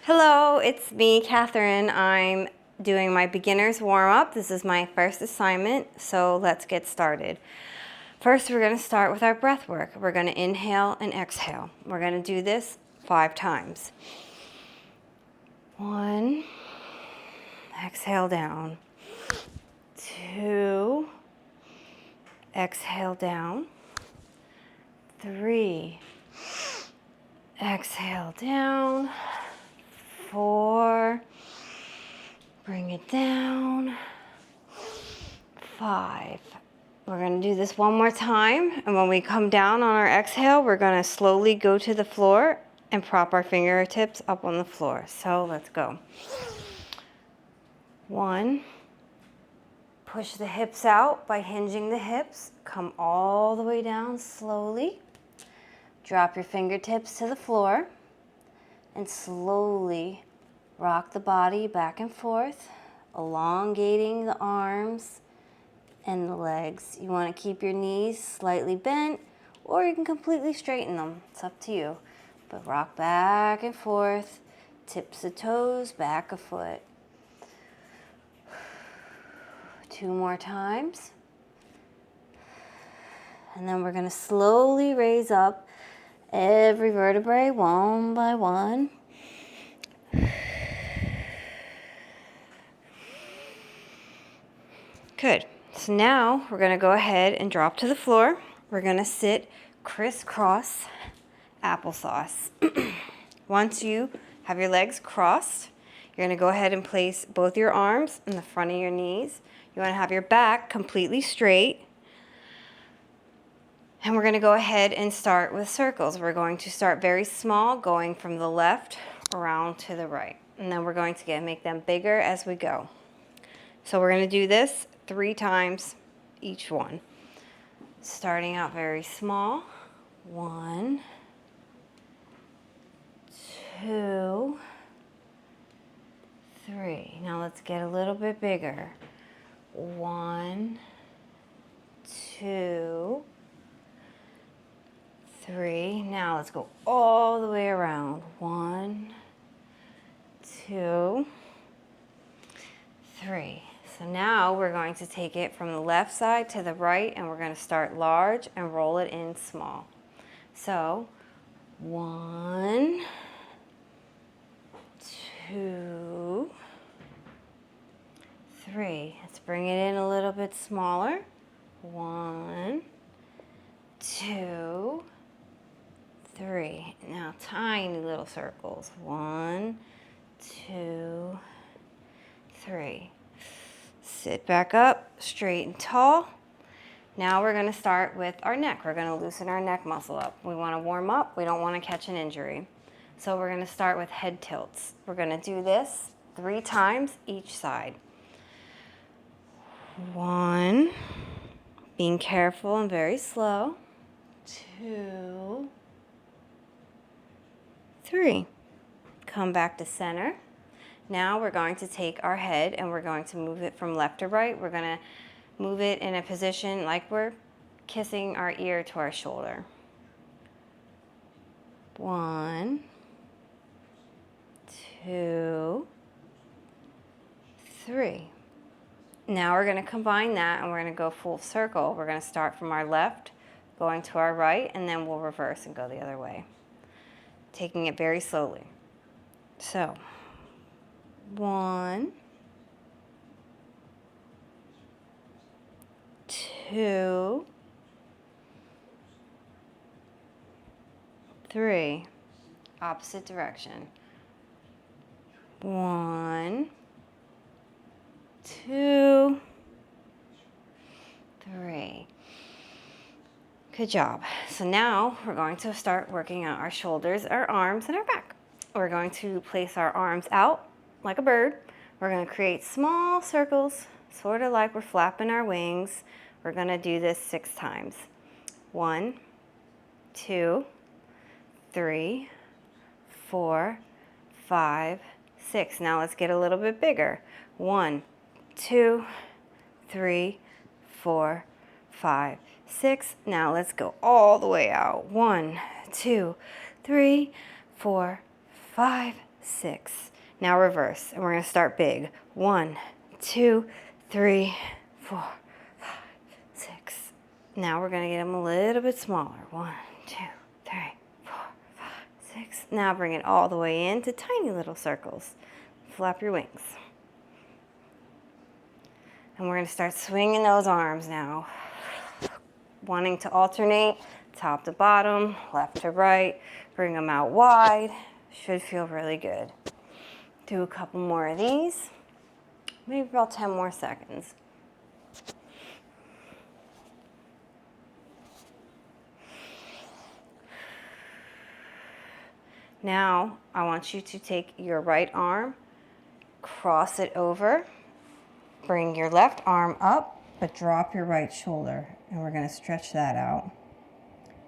Hello, it's me, Catherine. I'm doing my beginner's warm-up. This is my first assignment, so let's get started. First, we're going to start with our breath work. We're going to inhale and exhale. We're going to do this 5 times. 1, exhale down. 2, exhale down. 3, exhale down. 4, bring it down. 5. We're going to do this one more time, and when we come down on our exhale, we're going to slowly go to the floor and prop our fingertips up on the floor. So let's go. 1, push the hips out by hinging the hips. Come all the way down slowly. Drop your fingertips to the floor and slowly rock the body back and forth, elongating the arms and the legs. You want to keep your knees slightly bent, or you can completely straighten them. It's up to you. But rock back and forth, tips of toes, back a foot. 2 more times. And then we're going to slowly raise up every vertebrae one by one. Good. So now we're going to go ahead and drop to the floor. We're going to sit crisscross applesauce. Once you have your legs crossed, you're going to go ahead and place both your arms in the front of your knees. You want to have your back completely straight. And we're going to go ahead and start with circles. We're going to start very small, going from the left around to the right. And then we're going to make them bigger as we go. So we're going to do this 3 times each one. Starting out very small. 1, 2, 3. Now let's get a little bit bigger. 1, 2, 3. Now let's go all the way around. 1, 2, 3. So now we're going to take it from the left side to the right, and we're going to start large and roll it in small. So 1, 2, 3. Let's bring it in a little bit smaller. 1, 2, 3. Now tiny little circles. 1, 2, 3. Sit back up, straight and tall. Now we're going to start with our neck. We're going to loosen our neck muscle up. We want to warm up. We don't want to catch an injury. So we're going to start with head tilts. We're going to do this 3 times each side. 1, being careful and very slow. 2, 3. Come back to center. Now we're going to take our head and we're going to move it from left to right. We're going to move it in a position like we're kissing our ear to our shoulder. 1, 2, 3. Now we're going to combine that and we're going to go full circle. We're going to start from our left, going to our right, and then we'll reverse and go the other way. Taking it very slowly. So 1, 2, 3. Opposite direction. 1, 2, 3. Good job. So now we're going to start working on our shoulders, our arms, and our back. We're going to place our arms out like a bird. We're going to create small circles, sort of like we're flapping our wings. We're going to do this 6 times. 1, 2, 3, 4, 5, 6. Now let's get a little bit bigger. 1, 2, 3, 4, 5, 6. Now let's go all the way out. 1, 2, 3, 4, 5, 6. Now reverse, and we're going to start big. 1, 2, 3, 4, 5, 6. Now we're going to get them a little bit smaller. 1, 2, 3, 4, 5, 6. Now bring it all the way into tiny little circles. Flap your wings. And we're going to start swinging those arms now. Wanting to alternate top to bottom, left to right. Bring them out wide. Should feel really good. Do a couple more of these. Maybe about 10 more seconds. Now, I want you to take your right arm, cross it over, bring your left arm up, but drop your right shoulder. And we're going to stretch that out.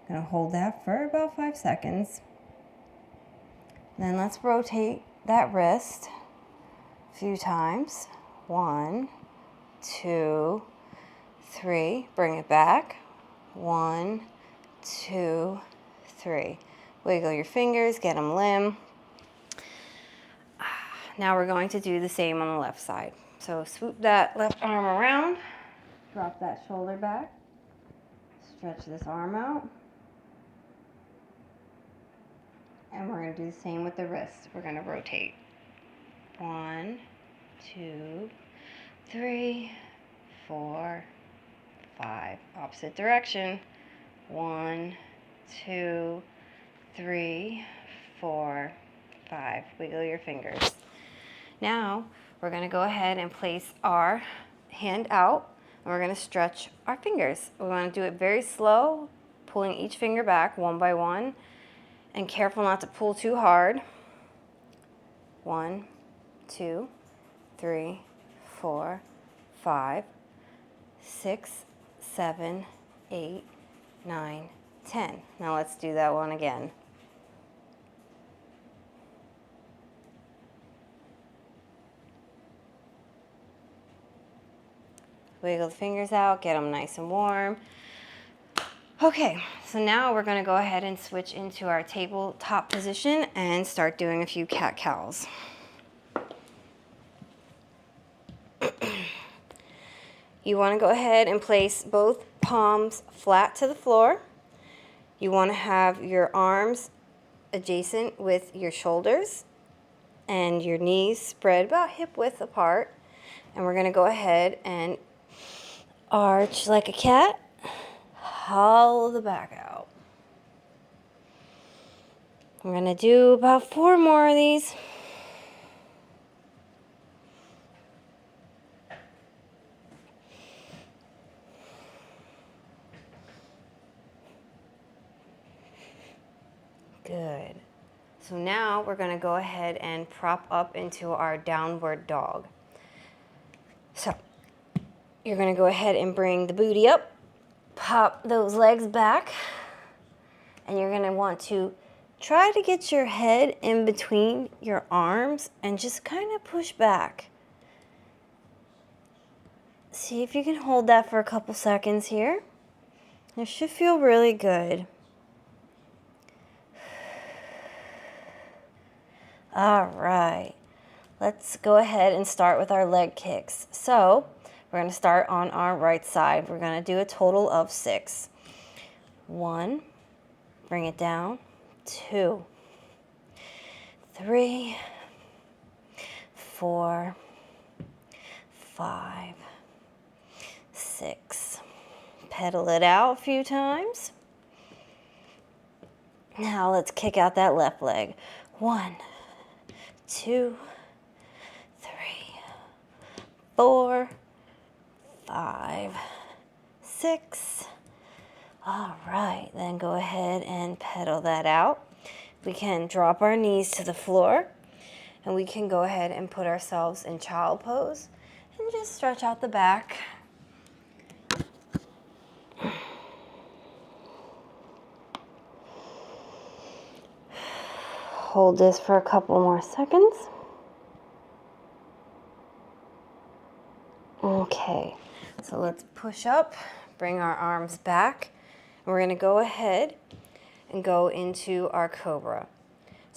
Going to hold that for about 5 seconds. Then let's rotate that wrist a few times. 1, 2, 3. Bring it back. 1, 2, 3. Wiggle your fingers, get them limb. Now we're going to do the same on the left side. So swoop that left arm around, drop that shoulder back, stretch this arm out. And we're going to do the same with the wrist. We're going to rotate. 1, 2, 3, 4, 5. Opposite direction. 1, 2, 3, 4, 5. Wiggle your fingers. Now we're going to go ahead and place our hand out, and we're going to stretch our fingers. We want to do it very slow, pulling each finger back one by one, and careful not to pull too hard. 1, 2, 3, 4, 5, 6, 7, 8, 9, 10. Now let's do that one again. Wiggle the fingers out, get them nice and warm. Okay, so now we're going to go ahead and switch into our tabletop position and start doing a few cat-cows. You want to go ahead and place both palms flat to the floor. You want to have your arms adjacent with your shoulders and your knees spread about hip width apart. And we're going to go ahead and arch like a cat. Hollow the back out. We're going to do about 4 more of these. Good. So now we're going to go ahead and prop up into our downward dog. So you're going to go ahead and bring the booty up. Pop those legs back, and you're going to want to try to get your head in between your arms and just kind of push back. See if you can hold that for a couple seconds here. It should feel really good. All right, let's go ahead and start with our leg kicks. So we're going to start on our right side. We're going to do a total of 6. 1, bring it down. 2, 3, 4, 5, 6. Pedal it out a few times. Now let's kick out that left leg. 1, 2, 3, 4, 5, 6. All right, then go ahead and pedal that out. We can drop our knees to the floor, and we can go ahead and put ourselves in child pose and just stretch out the back. Hold this for a couple more seconds. Okay, so let's push up, bring our arms back, and we're going to go ahead and go into our cobra.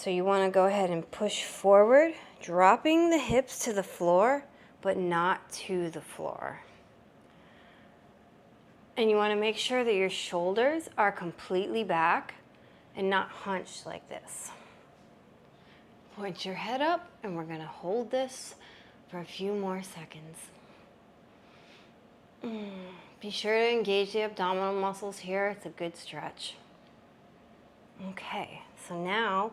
So you want to go ahead and push forward, dropping the hips to the floor, but not to the floor. And you want to make sure that your shoulders are completely back and not hunched like this. Point your head up, and we're going to hold this for a few more seconds. Be sure to engage the abdominal muscles here. It's a good stretch. Okay, so now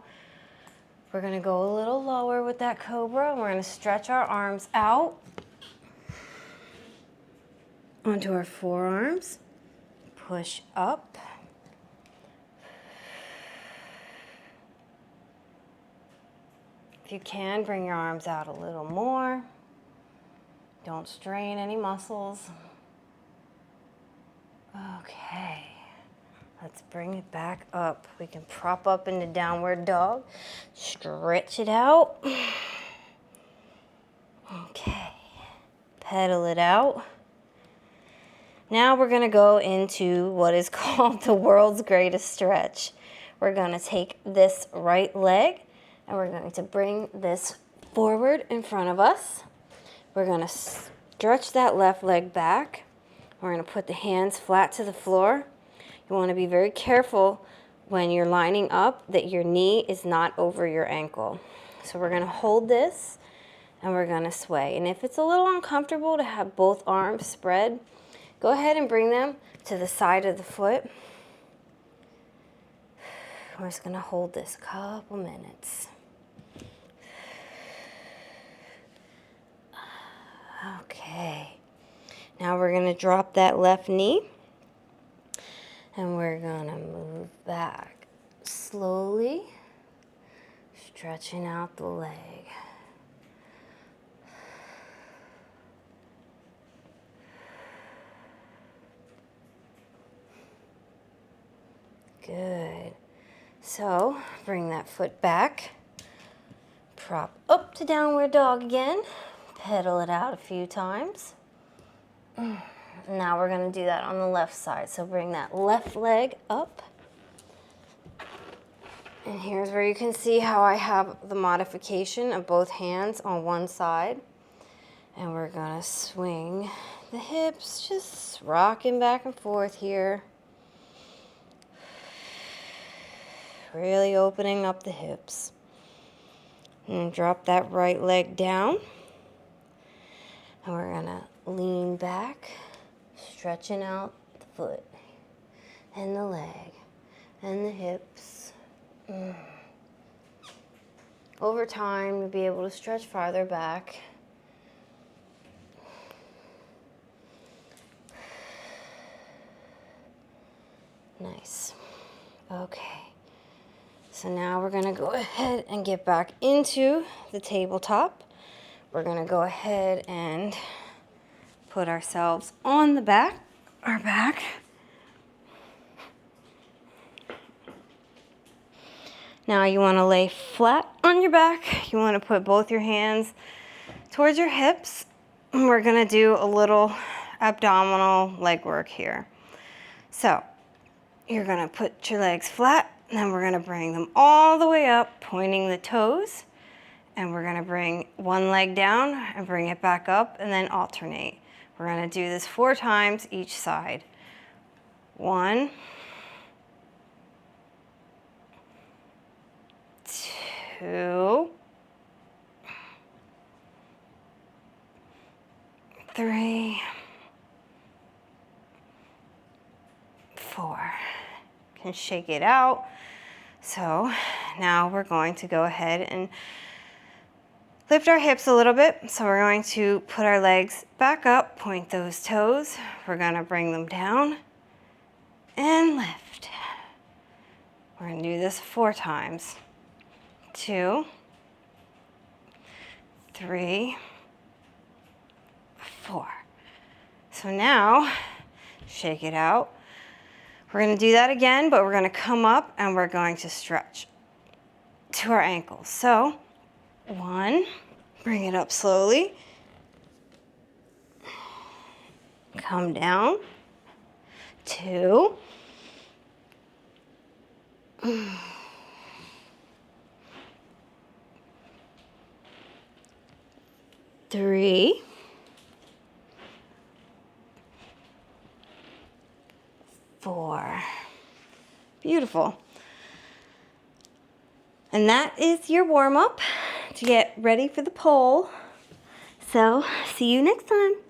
we're going to go a little lower with that cobra. We're going to stretch our arms out onto our forearms. Push up. If you can, bring your arms out a little more. Don't strain any muscles. Okay, let's bring it back up. We can prop up into downward dog. Stretch it out. Okay, pedal it out. Now we're gonna go into what is called the world's greatest stretch. We're gonna take this right leg and we're going to bring this forward in front of us. We're gonna stretch that left leg back. We're gonna put the hands flat to the floor. You wanna be very careful when you're lining up that your knee is not over your ankle. So we're gonna hold this and we're gonna sway. And if it's a little uncomfortable to have both arms spread, go ahead and bring them to the side of the foot. We're just gonna hold this a couple minutes. Okay, now we're gonna drop that left knee and we're gonna move back slowly, stretching out the leg. Good. So bring that foot back, prop up to downward dog again, pedal it out a few times. Now we're gonna do that on the left side. So bring that left leg up. And here's where you can see how I have the modification of both hands on one side. And we're gonna swing the hips, just rocking back and forth here. Really opening up the hips. And drop that right leg down. And we're gonna lean back, stretching out the foot and the leg and the hips. Over time, you'll be able to stretch farther back. Nice. Okay. So now we're gonna go ahead and get back into the tabletop. We're gonna go ahead and put ourselves on the back, our back. Now you wanna lay flat on your back. You wanna put both your hands towards your hips. We're gonna do a little abdominal leg work here. So you're gonna put your legs flat, and then we're gonna bring them all the way up, pointing the toes. And we're gonna bring one leg down and bring it back up and then alternate. We're gonna do this 4 times each side. 1, 2, 3, 4. You can shake it out. So now we're going to go ahead and lift our hips a little bit. So we're going to put our legs back up, point those toes. We're gonna bring them down and lift. We're gonna do this 4 times. 2, 3, 4. So now, shake it out. We're gonna do that again, but we're gonna come up and we're going to stretch to our ankles. So, 1, bring it up slowly. Come down. 2. 3, 4. Beautiful. And that is your warm-up to get ready for the pole. So, see you next time.